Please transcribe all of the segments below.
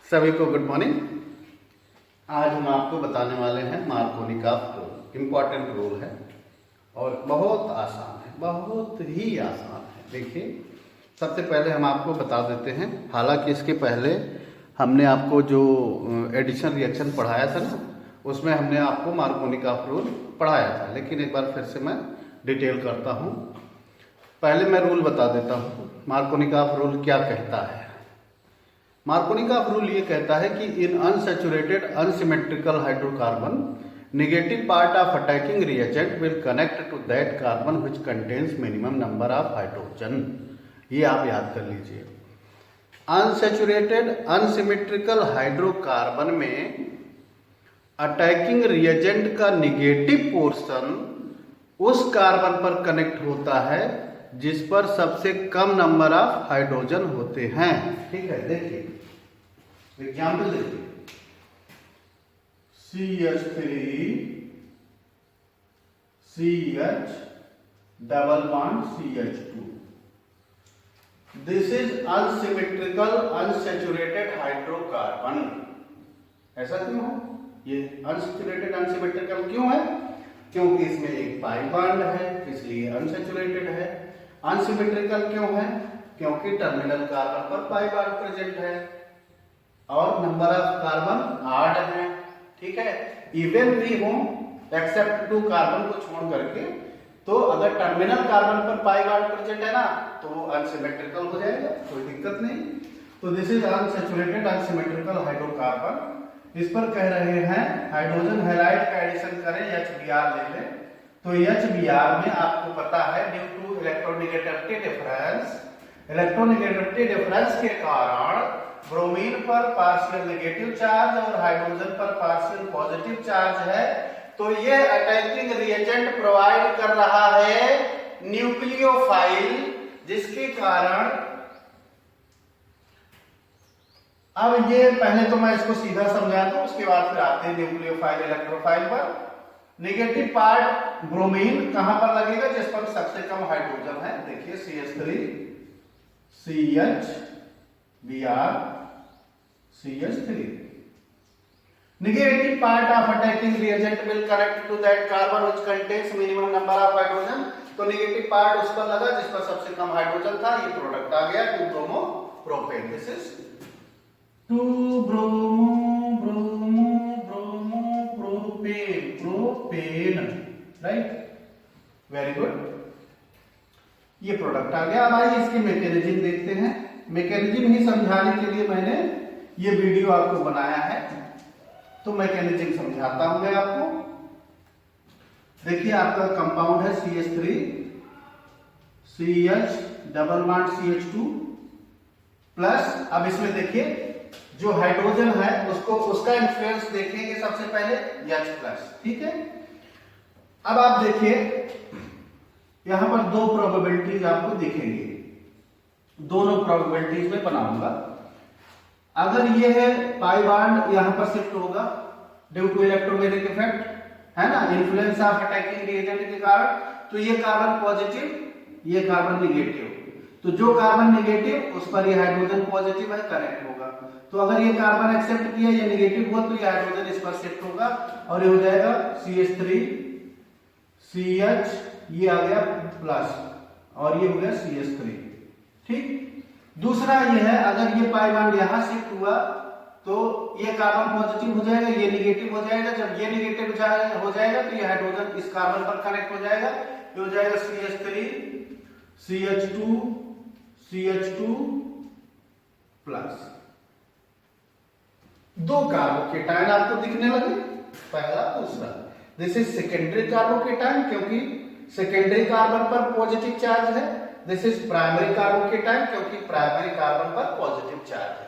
सभी को good morning. आज हम आपको बताने वाले हैं मार्कोनिकॉफ रूल। इम्पॉर्टेंट रूल है और बहुत आसान है, बहुत ही आसान है। देखिए, सबसे पहले हम आपको बता देते हैं। हालांकि इसके पहले हमने आपको जो एडिशन रिएक्शन पढ़ाया था ना, उसमें हमने आपको मार्कोनिकॉफ रूल पढ़ाया था, लेकिन एक बार फिर से मैं डिटेल करता हूँ। पहले मैं रूल बता देता हूँ मार्कोनिकॉफ रूल क्या कहता है। मार्कोनिकॉफ रूल ये कहता है कि in unsaturated unsymmetrical hydrocarbon negative part of attacking reagent will connect to that carbon which contains minimum number of hydrogen. ये आप याद कर लीजिए। अनसैचुरेटेड अनसिमेट्रिकल हाइड्रोकार्बन में अटैकिंग रिएजेंट का निगेटिव पोर्शन उस कार्बन पर कनेक्ट होता है जिस पर सबसे कम नंबर ऑफ हाइड्रोजन होते हैं। ठीक है, देखिए एग्जाम्पल देखिए। CH3 CH double bond CH2। This is unsymmetrical unsaturated hydrocarbon. ऐसा क्यों है? ये अनसैचुरेटेड अनसिमेट्रिकल क्यों है? क्योंकि इसमें एक पाई बॉन्ड है, इसलिए अनसैचुरेटेड है। अनसिमेट्रिकल क्यों है? क्योंकि टर्मिनल कार्बन पर पाई बॉन्ड प्रेजेंट है और नंबर ऑफ कार्बन 8 है। ठीक है, इवन भी हो एक्सेप्ट 2 कार्बन को छोड़ करके, तो अगर टर्मिनल कार्बन पर पाई बॉन्ड प्रेजेंट है ना, तो वो अनसिमेट्रिकल हो जाएगा, कोई दिक्कत नहीं। तो this is unsaturated unsymmetrical hydrocarbon. इस पर कह रहे हैं हाइड्रोजन हैलाइड का एडिशन करें, HBr ले लें। तो HBr में आपको पता है ड्यू टू इलेक्ट्रोनेगेटिविटी डिफरेंस के कारण ब्रोमीन पर पार्शियल नेगेटिव चार्ज और हाइड्रोजन पर पार्शियल पॉजिटिव चार्ज है। तो ये अटैकिंग रिएजेंट प्रोवाइड कर रहा है न्यूक्लियोफाइल, जिसके कारण अब ये पहले तो मैं इसको सीधा समझा दूं, उसके बाद फिर आते हैं न्यूक्लियोफाइल इलेक्ट्रोफाइल पर। नेगेटिव पार्ट ब्रोमीन कहां पर लगेगा? जिस पर सबसे कम हाइड्रोजन है। देखिए CH3 CH Br CH3। Negative part of attacking reagent will connect to that carbon which contains minimum number of hydrogen। तो नेगेटिव पार्ट उस पर लगा जिस पर सबसे कम हाइड्रोजन था। ये प्रोडक्ट आ गया two bromo propane. This is two bromo propane. Right, very good. ये प्रोडक्ट आ गया। अब आइए इसकी मैकेनिज्म देखते हैं। मैकेनिज्म ही समझाने के लिए मैंने ये वीडियो आपको बनाया है, तो मैकेनिज्म समझाता हूं मैं आपको। देखिए, आपका कंपाउंड है CH3 CH double bond CH2 plus. अब इसमें देखिए जो हाइड्रोजन है उसको उसका इन्फ्लुएंस देखेंगे सबसे पहले H प्लस। ठीक है, अब आप देखिए यहां पर 2 प्रोबेबिलिटीज आपको दिखेंगे, दोनों प्रोबेबिलिटीज में बनाऊंगा। अगर ये है पाई बॉन्ड यहां पर शिफ्ट होगा ड्यू टू इलेक्ट्रोमैग्नेटिक इफेक्ट, है ना, इन्फ्लुएंस ऑफ अटैकिंग रिएजेंट के कारण, तो ये कार्बन पॉजिटिव, ये कार्बन नेगेटिव। तो जो कार्बन नेगेटिव उस पर ये हाइड्रोजन पॉजिटिव है, कनेक्ट होगा। तो अगर ये कार्बन एक्सेप्ट किया, ये नेगेटिव हुआ, तो ये हाइड्रोजन इस पर शिफ्ट होगा और ये हो जाएगा CH3 CH, ये आ गया प्लस और ये हो गया CH3। ठीक, दूसरा ये है अगर ये पाई बॉन्ड यहां शिफ्ट हुआ तो ये कार्बन पॉजिटिव हो जाएगा, ये नेगेटिव हो जाएगा। जब ये नेगेटिव हो जाएगा तो ये हाइड्रोजन इस कार्बन पर कनेक्ट हो जाएगा, ये हो जाएगा CH3 CH2 प्लस। 2 कार्बोकेटायन आपको दिखने लगे, पहला दूसरा। दिस इज सेकेंडरी कार्बोकेटायन क्योंकि सेकेंडरी कार्बन पर पॉजिटिव चार्ज है। दिस इज प्राइमरी कार्बोकेटायन क्योंकि प्राइमरी कार्बन पर पॉजिटिव चार्ज है।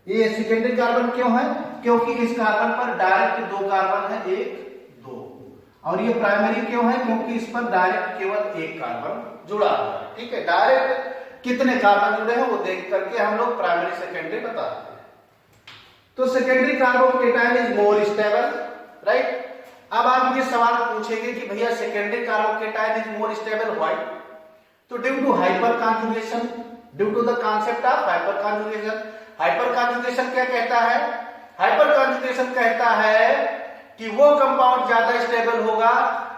ये सेकेंडरी कार्बन क्यों है? क्योंकि इस कार्बन पर डायरेक्ट 2 कार्बन है, 1 2। और ये प्राइमरी क्यों है? क्योंकि इस पर डायरेक्ट केवल 1 कार्बन जुड़ा हुआ है। ठीक है, डायरेक्ट कितने कार्बन जुड़े हैं वो देख करके हम लोग प्राइमरी सेकेंडरी बताते हैं। तो secondary carbocation is more stable. Right, अब आप ये सवाल पूछेंगे कि भैया secondary carbocation is more stable why? तो due to hyperconjugation, due to the concept of hyperconjugation. Hyperconjugation क्या कहता है? हाइपर कॉन्जुगेशन कहता है कि वो कंपाउंड ज्यादा स्टेबल होगा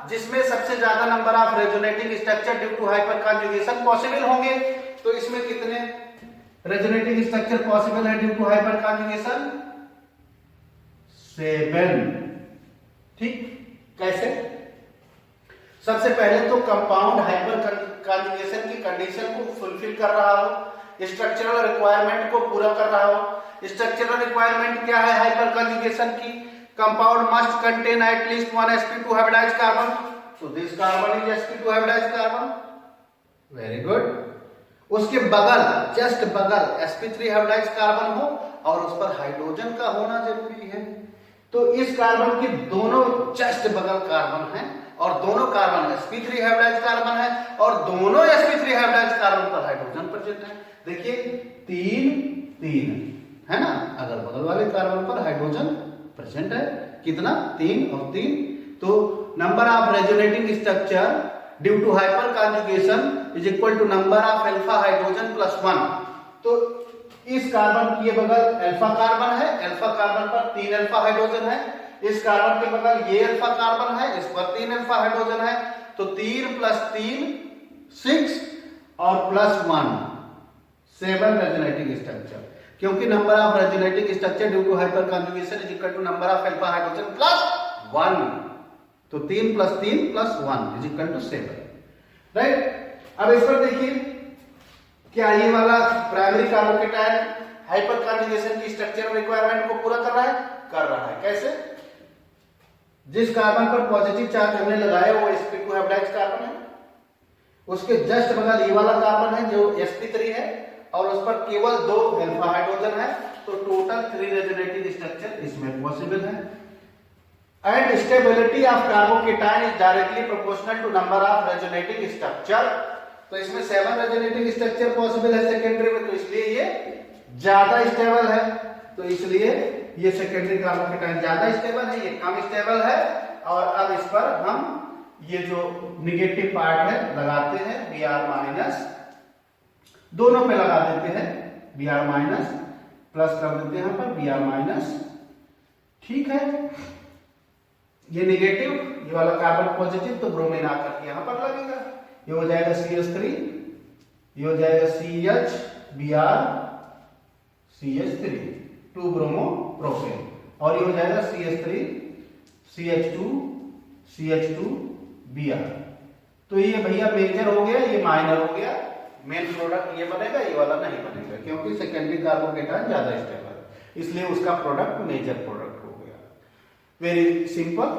जिसमें सबसे ज्यादा number of resonating structure due to hyperconjugation possible होंगे। तो इसमें कितने रेजोनेटिंग स्ट्रक्चर पॉसिबल है ड्यू टू हाइपर कॉन्जुगेशन? 7। ठीक, कैसे? सबसे पहले तो कंपाउंड हाइपर कॉन्जुगेशन की कंडीशन को फुलफिल कर रहा हो, स्ट्रक्चरल रिक्वायरमेंट को पूरा कर रहा हो। स्ट्रक्चरल रिक्वायरमेंट क्या है हाइपर कॉन्जुगेशन की? Compound must contain at least 1 sp2 hybridised carbon, so this carbon is sp2 hybridised carbon. Very good. उसके बगल, जस्ट बगल sp3 हाइब्रिडाइज्ड कार्बन हो और उस पर हाइड्रोजन का होना जरूरी है। तो इस कार्बन के दोनों जस्ट बगल कार्बन हैं और दोनों कार्बन sp3 हाइब्रिडाइज्ड कार्बन है और दोनों sp3 हाइब्रिडाइज्ड कार्बन पर हाइड्रोजन प्रेजेंट है। देखिए 3 है ना, अगल बगल वाले कार्बन पर हाइड्रोजन प्रेजेंट है। कितना? 3 और 3। तो number of resonating structure due to hyperconjugation is equal to number of alpha hydrogen plus 1। तो इस कार्बन के बगल अल्फा कार्बन है, अल्फा कार्बन पर 3 अल्फा हाइड्रोजन है। इस कार्बन के बगल ये अल्फा कार्बन है, इस पर 3 अल्फा हाइड्रोजन है। तो 3 + 3 6 और +1 7 रेजोनेटिंग स्ट्रक्चर, क्योंकि number of resonating structure due to hyperconjugation is equal to number of alpha hydrogen plus 1। तो 3 + 3 + 1 इज इक्वल टू 7, राइट। अब इस पर देखिए, क्या ये वाला प्राइमरी कार्बोकेटायन हाइपर कॉन्जुगेशन की स्ट्रक्चरल रिक्वायरमेंट को पूरा कर रहा है? कर रहा है। कैसे? जिस कार्बन पर पॉजिटिव चार्ज हमने लगाया वो sp2 हाइब्रिडाइज्ड कार्बन है, उसके जस्ट बगल ये वाला कार्बन है जो sp3 है और उस पर केवल 2 अल्फा हाइड्रोजन है। तो टोटल 3 रेजोनेटिंग स्ट्रक्चर इसमें पॉसिबल है। And stability of carbocation is directly proportional to number of resonating structure. तो इसमें 7 रेजोनेटिंग स्ट्रक्चर पॉसिबल है सेकेंडरी में, तो इसलिए ये ज्यादा स्टेबल है। तो इसलिए ये सेकेंडरी कार्बोकेटायन ज्यादा स्टेबल है, ये कम स्टेबल है। और अब इस पर हम ये जो निगेटिव पार्ट है लगाते हैं Br-, दोनों पे लगा देते हैं Br-, प्लस कर देते हैं यहां पर Br-। ठीक है, ये निगेटिव, ये वाला कार्बन पॉजिटिव, तो ब्रोमीन आकर के यहां पर लगेगा। ये हो जाएगा CH3, ये हो जाएगा CH Br CH3 2 bromo propane, और ये हो जाएगा CH3 CH2 CH2 Br। तो ये भैया मेजर हो गया, ये माइनर हो गया। मेन प्रोडक्ट ये बनेगा, ये वाला नहीं बनेगा, क्योंकि सेकेंडरी कार्बोकेटायन ज्यादा स्टेबल है, इसलिए उसका प्रोडक्ट मेजर प्रोडक्ट हो गया। वेरी सिंपल,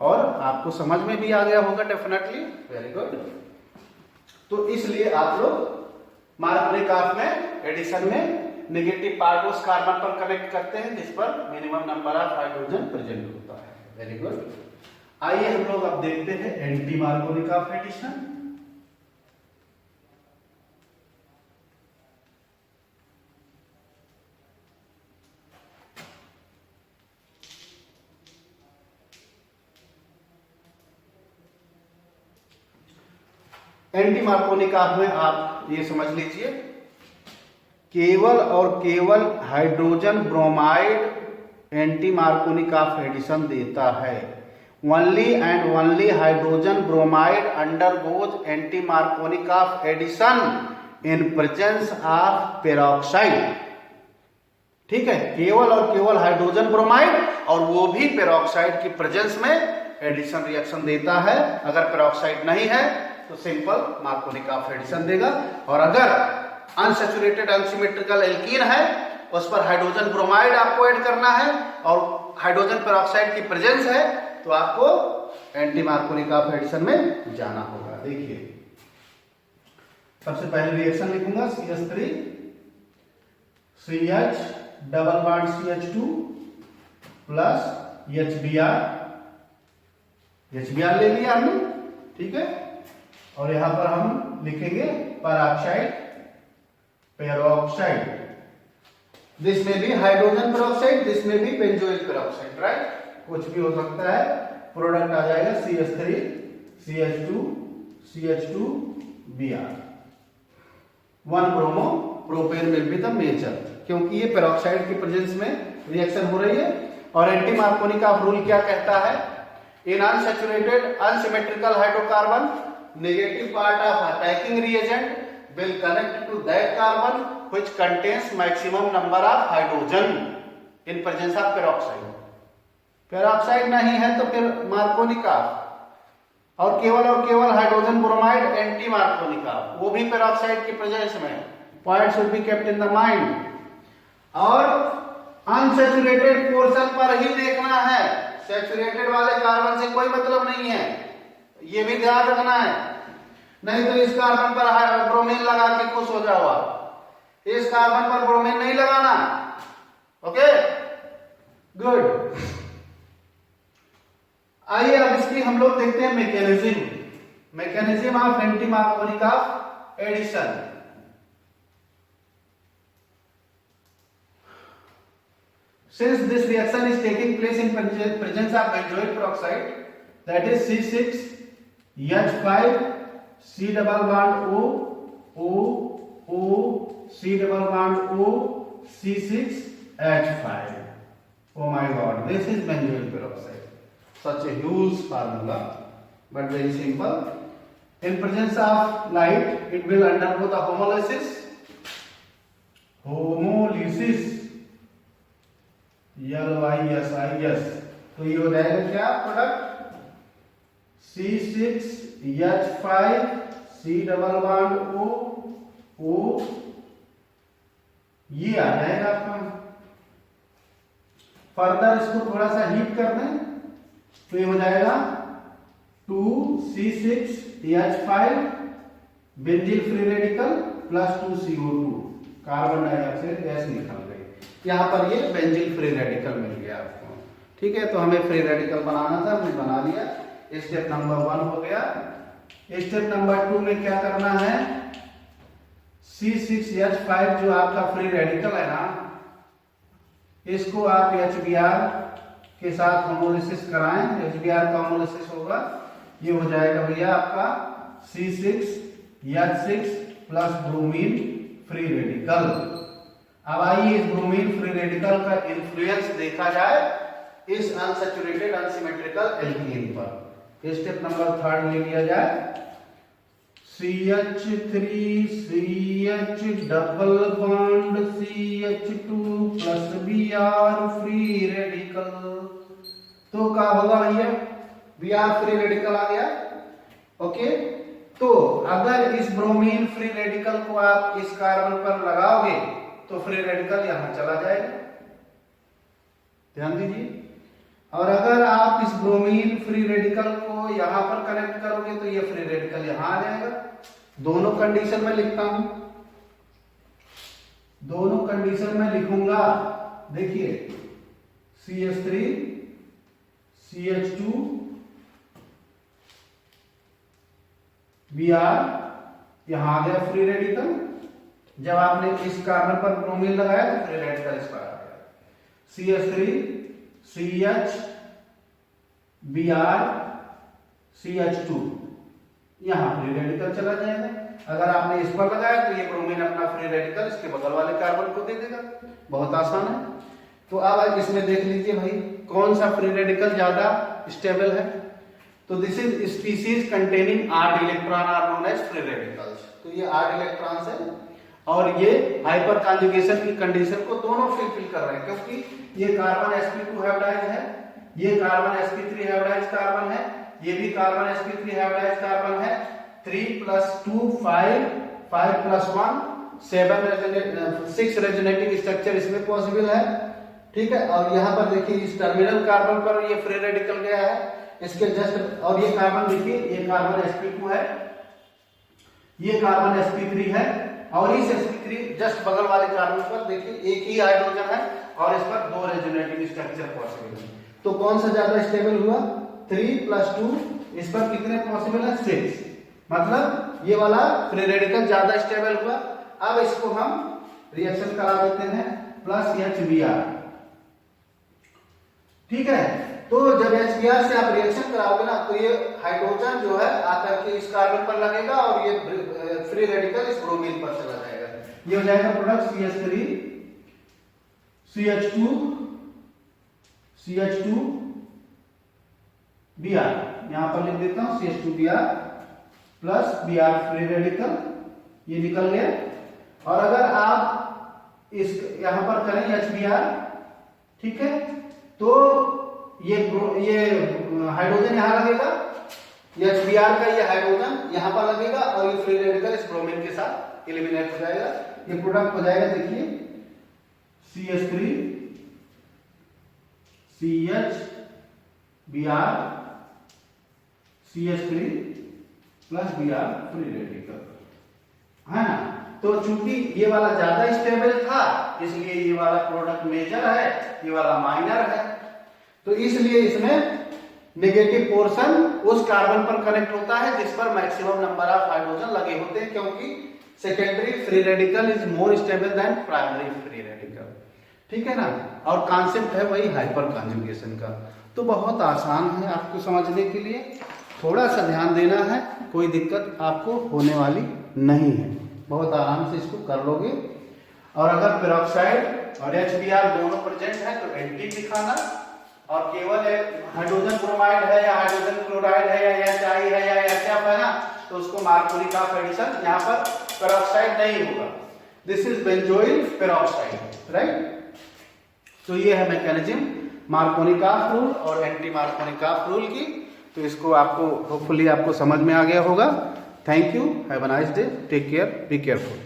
और आपको समझ में भी आ गया होगा डेफिनेटली। Very good. तो इसलिए आप लोग मार्क ब्रेक ऑफ में एडिशन में नेगेटिव पार्ट उस कार्बन पर कनेक्ट करते हैं जिस पर minimum number of hydrogen present होता है। Very good. आइए हम लोग अब देखते हैं anti Markovnikov addition. Anti Markovnikov में आप ये समझ लीजिए, केवल और केवल hydrogen bromide anti Markovnikov addition देता है। Only and only hydrogen bromide undergoes anti Markovnikov addition in presence of peroxide. ठीक है, केवल और केवल हाइड्रोजन ब्रोमाइड, और वो भी पेरोक्साइड की प्रेजेंस में एडिशन रिएक्शन देता है। अगर पेरोक्साइड नहीं है तो सिंपल मार्कोनिक ऑफ एडिशन देगा, और अगर अनसैचुरेटेड अनसिमेट्रिकल एल्कीन है उस पर हाइड्रोजन ब्रोमाइड आपको ऐड करना है और हाइड्रोजन पेरोक्साइड की प्रेजेंस है तो आपको एंटी मार्कोनिक ऑफ एडिशन में जाना होगा। देखिए, सबसे पहले रिएक्शन लिखूंगा CH3 CH double bond CH2 plus HBr। HBr ले लिया हमने, ठीक है, और यहां पर हम लिखेंगे पेरोक्साइड, पेरोक्साइड। दिस में भी हाइड्रोजन पेरोक्साइड, दिस में भी बेंजोइल पेरोक्साइड, राइट, कुछ भी हो सकता है। प्रोडक्ट आ जाएगा CH3 CH2 CH2 Br। 1 bromo propane will be the major. क्योंकि ये पेरोक्साइड की प्रेजेंस में रिएक्शन हो रही है। और एंटी मार्कोनिकॉफ रूल क्या कहता है? In unsaturated unsymmetrical hydrocarbon negative part of attacking reagent will connect to that carbon which contains maximum number of hydrogen in presence of peroxide। Peroxide नहीं है तो फिर मार्कोनिकॉफ और केवल हाइड्रोजन ब्रोमाइड एंटी मार्कोनिकॉफ, वो भी पेरोक्साइड की presence में। Point should be kept in the mind. और अनसैचुरेटेड पोर्शन पर ही देखना है, सैचुरेटेड वाले कार्बन से कोई मतलब नहीं है, ये भी ध्यान रखना है। नहीं तो इस कार्बन पर ब्रोमीन लगा के खुश हो जाओ आप, इस कार्बन पर ब्रोमीन नहीं लगाना। Okay, good. आइए अब इसकी हम लोग देखते हैं mechanism of anti Markovnikov addition. Since this reaction is taking place in presence of benzoyl peroxide, that is C6H5 C double bond O O O C double bond O C6H5. Oh my God, this is benzoyl peroxide. Such a huge formula, but very simple. In presence of light, it will undergo the homolysis. LYSIS। तो ये हो जाएगा क्या product? C6H5 C double bond O O, ये आ जाएगा आपका। Further इसको थोड़ा सा हीट कर दें तो ये हो जाएगा 2C6H5 बेंजील free radical plus 2CO2, carbon dioxide gas निकल गई। यहाँ पर ये बेंजील फ्री रेडिकल मिल गया आपको। ठीक है, तो हमें फ्री रेडिकल बनाना था, हमने बना लिया। स्टेप नंबर 1 हो गया। स्टेप नंबर 2 में क्या करना है? C6H5 जो आपका फ्री रेडिकल है ना, इसको आप HBr के साथ होमोलिसिस कराएं। HBr का होमोलिसिस होगा, ये हो जाएगा भैया आपका C6H6 plus bromine free radical. अब आइए इस ब्रोमीन फ्री रेडिकल का इन्फ्लुएंस देखा जाए इस अनसैचुरेटेड अनसिमेट्रिकल एल्कीन पर। स्टेप नंबर 3 ले लिया जाए। CH3CH double bond CH2 plus Br free radical. तो क्या होगा भैया? Br फ्री रेडिकल आ गया। ओके, तो अगर इस ब्रोमीन फ्री रेडिकल को आप इस कार्बन पर लगाओगे तो फ्री रेडिकल यहां चला जाएगा, ध्यान दीजिए। और अगर आप इस ब्रोमीन फ्री रेडिकल को यहां पर कनेक्ट करोगे तो ये फ्री रेडिकल यहां आ जाएगा। दोनों कंडीशन में लिखता हूं, दोनों कंडीशन में लिखूंगा। देखिए CH3 CH2 Br यहां आ गया फ्री रेडिकल। जब आपने इस कार्बन पर ब्रोमीन लगाया तो फ्री रेडिकल इस पर आ गया। CH3 CH Br CH2, यहां फ्री रेडिकल चला जाएगा। अगर आपने इस पर लगाया तो ये ब्रोमीन अपना फ्री रेडिकल इसके बगल वाले कार्बन को दे देगा। बहुत आसान है। तो अब इसमें देख लीजिए भाई कौन सा फ्री रेडिकल ज्यादा स्टेबल है। तो this is species containing odd electron are known as free radicals. तो ये आर्ड इलेक्ट्रॉन्स है और ये हाइपर कॉन्जुगेशन की कंडीशन को दोनों फुलफिल कर रहे हैं, क्योंकि ये कार्बन sp2 हाइब्रिडाइज है, ये कार्बन sp3 हाइब्रिडाइज कार्बन है, ये भी कार्बन sp3 हाइब्रिडाइज कार्बन है। 3 + 2 5 5 + 1 6 रेजोनेटिंग स्ट्रक्चर इसमें पॉसिबल है। ठीक है, और यहाँ पर देखिए इस टर्मिनल कार्बन पर ये फ्री रेडिकल गया है इसके जस्ट, और ये कार्बन देखिए ये कार्बन sp2 है, ये कार्बन sp3 है, और इस sp3 जस्ट बगल वाले कार्बन पर देखिए एक ही हाइड्रोजन है और इस पर 2 रेजोनेटिंग स्ट्रक्चर पॉसिबल है। तो कौन सा ज्यादा स्टेबल हुआ? 3 + 2, इस पर कितने पॉसिबल है? 6। मतलब ये वाला फ्री रेडिकल ज्यादा स्टेबल हुआ। अब इसको हम रिएक्शन करा देते हैं प्लस HBr। ठीक है, तो जब HBr से आप रिएक्शन कराओगे ना तो ये हाइड्रोजन जो है आकर के इस कार्बन पर लगेगा और ये फ्री रेडिकल इस ब्रोमीन पर चला जाएगा। ये हो जाएगा प्रोडक्ट CH3 Br, यहां पर लिख देता हूं CH2Br plus Br free radical, ये निकल गया। और अगर आप इस यहां पर करें HBr, ठीक है, तो ये हाइड्रोजन यहां लगेगा, HBr का ये हाइड्रोजन यहां पर लगेगा और ये फ्री रेडिकल इस ब्रोमीन के साथ एलिमिनेट हो जाएगा। ये प्रोडक्ट हो जाएगा, देखिए CH3 CH Br CH3 plus Br free radical, है ना। तो चूंकि ये वाला ज्यादा स्टेबल था इसलिए ये वाला प्रोडक्ट मेजर है, ये वाला माइनर है, तो इसलिए इसमें नेगेटिव पोर्शन उस कार्बन पर कनेक्ट होता है जिस पर मैक्सिमम नंबर ऑफ हाइड्रोजन लगे होते हैं, क्योंकि secondary free radical is more stable then primary free radical, ठीक है ना। और कॉन्सेप्ट है वही हाइपर कॉन्जुगेशन का। तो बहुत आसान है आपको समझने के लिए, थोड़ा सा ध्यान देना है, कोई दिक्कत आपको होने वाली नहीं है, बहुत आराम से इसको कर लोगे। और अगर पेरोक्साइड और HBr दोनों प्रेजेंट है तो एंटी दिखाना, और केवल हाइड्रोजन ब्रोमाइड है या हाइड्रोजन क्लोराइड है या HI है या HF है ना, तो उसको मार्कोनिक ऑफ एडिशन, यहाँ पर पेरोक्साइड नहीं होगा, this is benzoyl peroxide, right. तो ये है मैकेनिज्म मार्कोनिक ऑफ रूल और एंटी मार्कोनिक ऑफ रूल की। तो इसको आपको होपफुली आपको समझ में आ गया होगा। Thank you, have a nice day, take care, be careful.